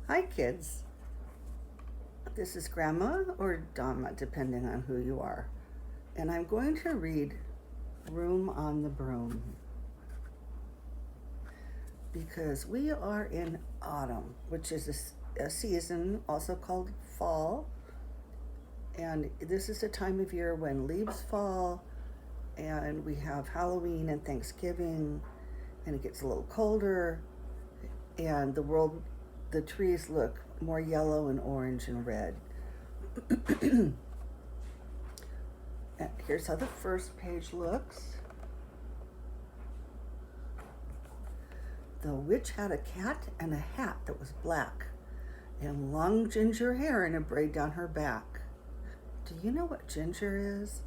Hi, kids. This is Grandma or Dama, depending on who you are. And I'm going to read Room on the Broom because we are in autumn, which is a season also called fall. And this is a time of year when leaves fall and we have Halloween and Thanksgiving, and it gets a little colder, and the trees look more yellow and orange and red. Here's how the first page looks. The witch had a cat and a hat that was black, and long ginger hair in a braid down her back. Do you know what ginger is?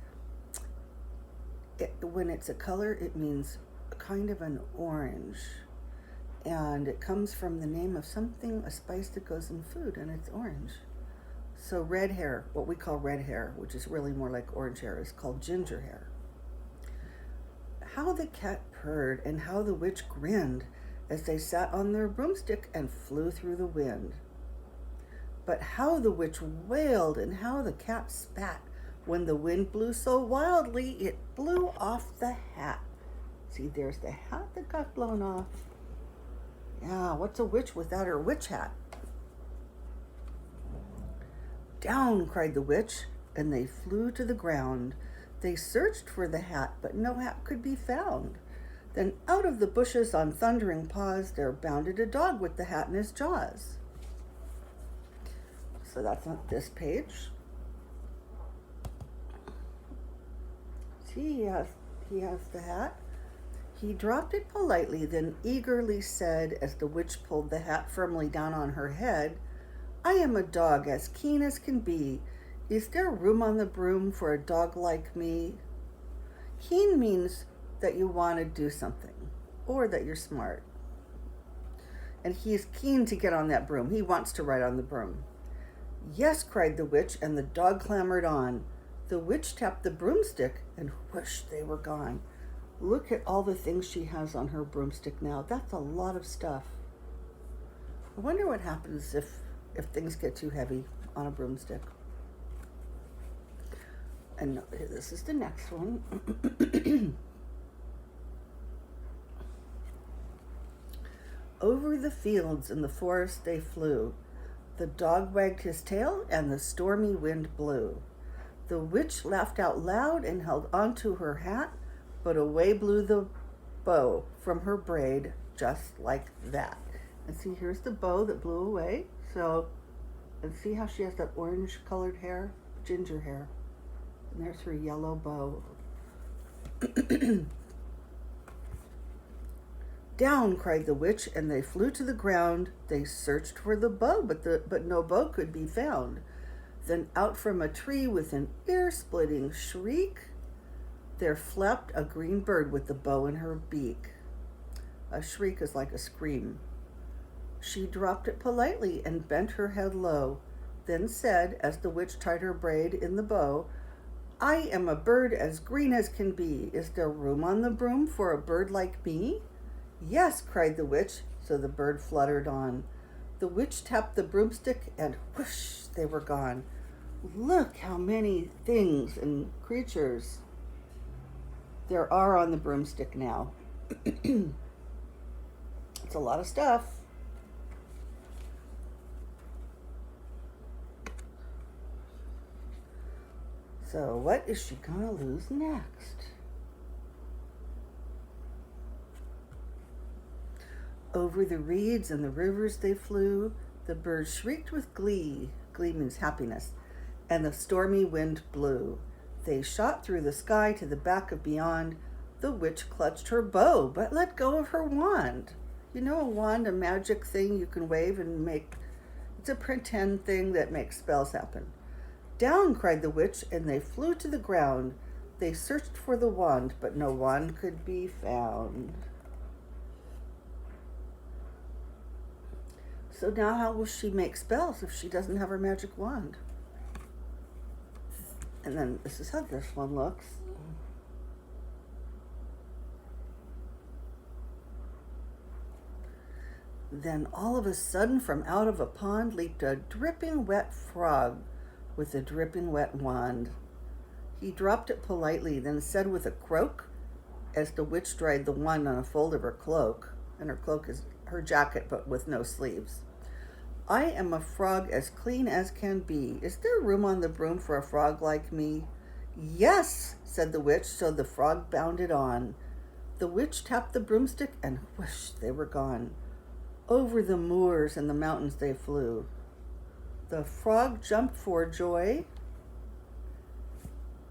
When it's a color, it means kind of an orange. And it comes from the name of something, a spice that goes in food, and it's orange. So red hair, what we call red hair, which is really more like orange hair, is called ginger hair. How the cat purred and how the witch grinned as they sat on their broomstick and flew through the wind. But how the witch wailed and how the cat spat when the wind blew so wildly it blew off the hat. See, there's the hat that got blown off. Yeah, what's a witch without her witch hat? Down, cried the witch, and they flew to the ground. They searched for the hat, but no hat could be found. Then out of the bushes on thundering paws there bounded a dog with the hat in his jaws. So that's on this page. See, he has the hat. He dropped it politely, then eagerly said, as the witch pulled the hat firmly down on her head, I am a dog as keen as can be. Is there room on the broom for a dog like me? Keen means that you want to do something, or that you're smart. And he is keen to get on that broom. He wants to ride on the broom. Yes, cried the witch, and the dog clambered on. The witch tapped the broomstick, and whoosh, they were gone. Look at all the things she has on her broomstick now. That's a lot of stuff. I wonder what happens if things get too heavy on a broomstick. And this is the next one. Over the fields and the forest they flew. The dog wagged his tail and the stormy wind blew. The witch laughed out loud and held onto her hat, but away blew the bow from her braid just like that. And see, here's the bow that blew away. So, and see how she has that orange colored hair? Ginger hair. And there's her yellow bow. Down, cried the witch, and they flew to the ground. They searched for the bow, but no bow could be found. Then out from a tree with an ear-splitting shriek, there flapped a green bird with the bow in her beak. A shriek is like a scream. She dropped it politely and bent her head low, then said, as the witch tied her braid in the bow, I am a bird as green as can be. Is there room on the broom for a bird like me? Yes, cried the witch, so the bird fluttered on. The witch tapped the broomstick, and whoosh, they were gone. Look how many things and creatures there are on the broomstick now. It's a lot of stuff. So what is she gonna lose next? Over the reeds and the rivers they flew. The birds shrieked with glee. Glee means happiness. And the stormy wind blew. They shot through the sky to the back of beyond. The witch clutched her bow, but let go of her wand. You know a wand, a magic thing you can wave and make. It's a pretend thing that makes spells happen. Down, cried the witch, and they flew to the ground. They searched for the wand, but no wand could be found. So now how will she make spells if she doesn't have her magic wand? And then this is how this one looks. Then all of a sudden from out of a pond leaped a dripping wet frog with a dripping wet wand. He dropped it politely, then said with a croak, as the witch dried the wand on a fold of her cloak, and her cloak is her jacket but with no sleeves. I am a frog as clean as can be. Is there room on the broom for a frog like me? Yes, said the witch, so the frog bounded on. The witch tapped the broomstick, and whoosh, they were gone. Over the moors and the mountains they flew. The frog jumped for joy,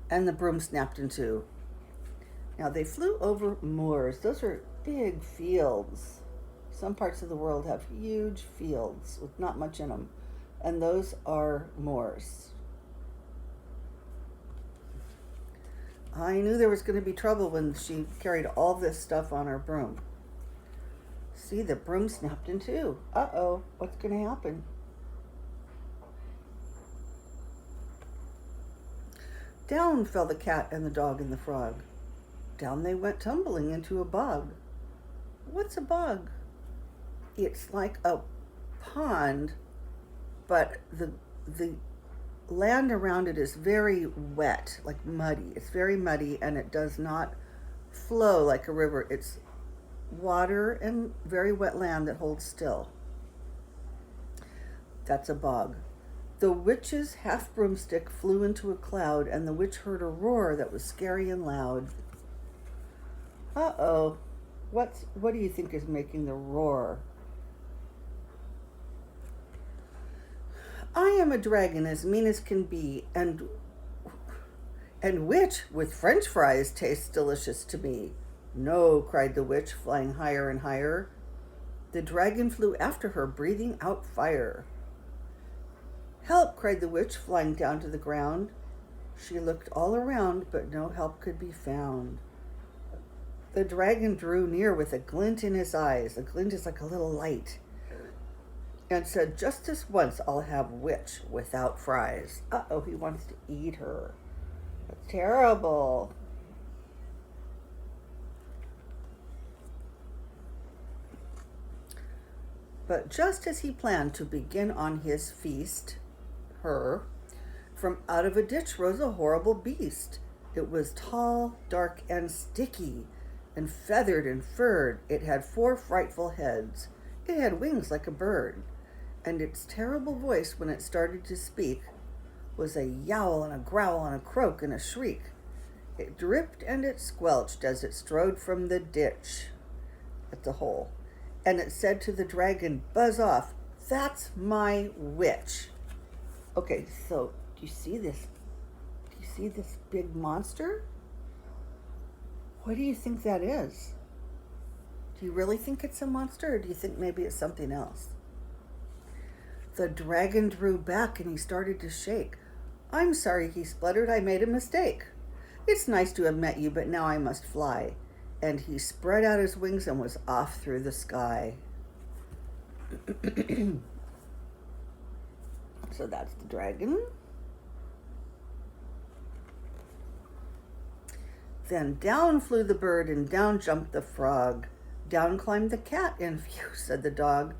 and the broom snapped in two. Now they flew over moors. Those are big fields. Some parts of the world have huge fields with not much in them, and those are moors. I knew there was going to be trouble when she carried all this stuff on her broom. See, the broom snapped in two. Uh-oh, what's going to happen? Down fell the cat and the dog and the frog. Down they went tumbling into a bog. What's a bog? It's like a pond, but the land around it is very wet, like muddy. It's very muddy, and it does not flow like a river. It's water and very wet land that holds still. That's a bog. The witch's half broomstick flew into a cloud, and the witch heard a roar that was scary and loud. Uh-oh, what do you think is making the roar? I am a dragon as mean as can be, and which with French fries tastes delicious to me. No, cried the witch, flying higher and higher. The dragon flew after her, breathing out fire. Help, cried the witch, flying down to the ground. She looked all around, but no help could be found. The dragon drew near with a glint in his eyes. A glint is like a little light. And said, just this once I'll have witch without fries. Uh-oh, he wants to eat her. That's terrible. But just as he planned to begin on his feast, from out of a ditch rose a horrible beast. It was tall, dark, and sticky, and feathered and furred. It had 4 frightful heads. It had wings like a bird, and its terrible voice, when it started to speak, was a yowl and a growl and a croak and a shriek. It dripped and it squelched as it strode from the ditch at the hole, and it said to the dragon, buzz off, that's my witch. Okay, so do you see this? Do you see this big monster? What do you think that is? Do you really think it's a monster, or do you think maybe it's something else? The dragon drew back and he started to shake. I'm sorry, he spluttered, I made a mistake. It's nice to have met you, but now I must fly. And he spread out his wings and was off through the sky. So that's the dragon. Then down flew the bird and down jumped the frog. Down climbed the cat and phew, said the dog.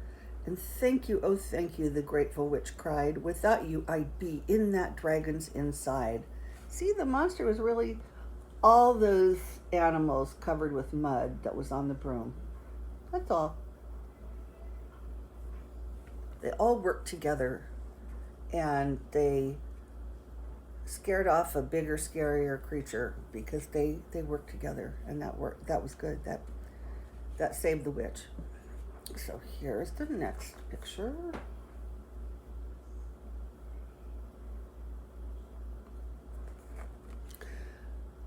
And thank you, oh thank you, the grateful witch cried. Without you, I'd be in that dragon's inside. See, the monster was really all those animals covered with mud that was on the broom. That's all. They all worked together, and they scared off a bigger, scarier creature because they worked together, and that worked. That was good. That saved the witch. So here's the next picture.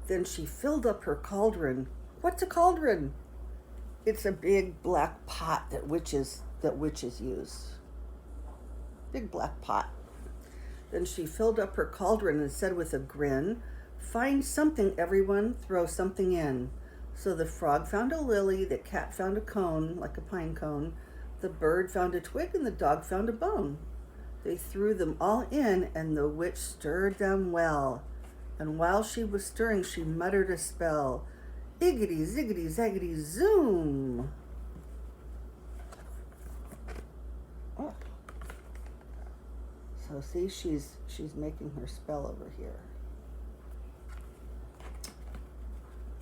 Then she filled up her cauldron. What's a cauldron? It's a big black pot that witches use. Big black pot. Then she filled up her cauldron and said with a grin, find something, everyone, throw something in. So the frog found a lily, the cat found a cone, like a pine cone, the bird found a twig, and the dog found a bone. They threw them all in, and the witch stirred them well. And while she was stirring, she muttered a spell. Iggity, ziggity, zaggity, zoom. So see, she's making her spell over here.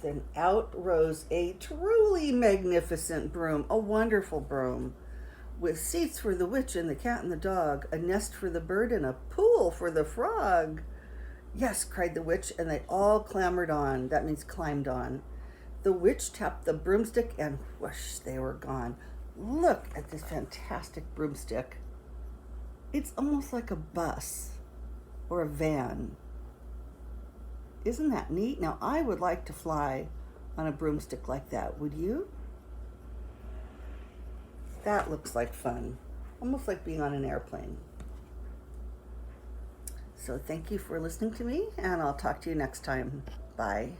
Then out rose a truly magnificent broom, a wonderful broom, with seats for the witch and the cat and the dog, a nest for the bird, and a pool for the frog. Yes, cried the witch, and they all clambered on. That means climbed on. The witch tapped the broomstick, and whoosh, they were gone. Look at this fantastic broomstick. It's almost like a bus or a van. Isn't that neat? Now, I would like to fly on a broomstick like that. Would you? That looks like fun. Almost like being on an airplane. So thank you for listening to me, and I'll talk to you next time. Bye.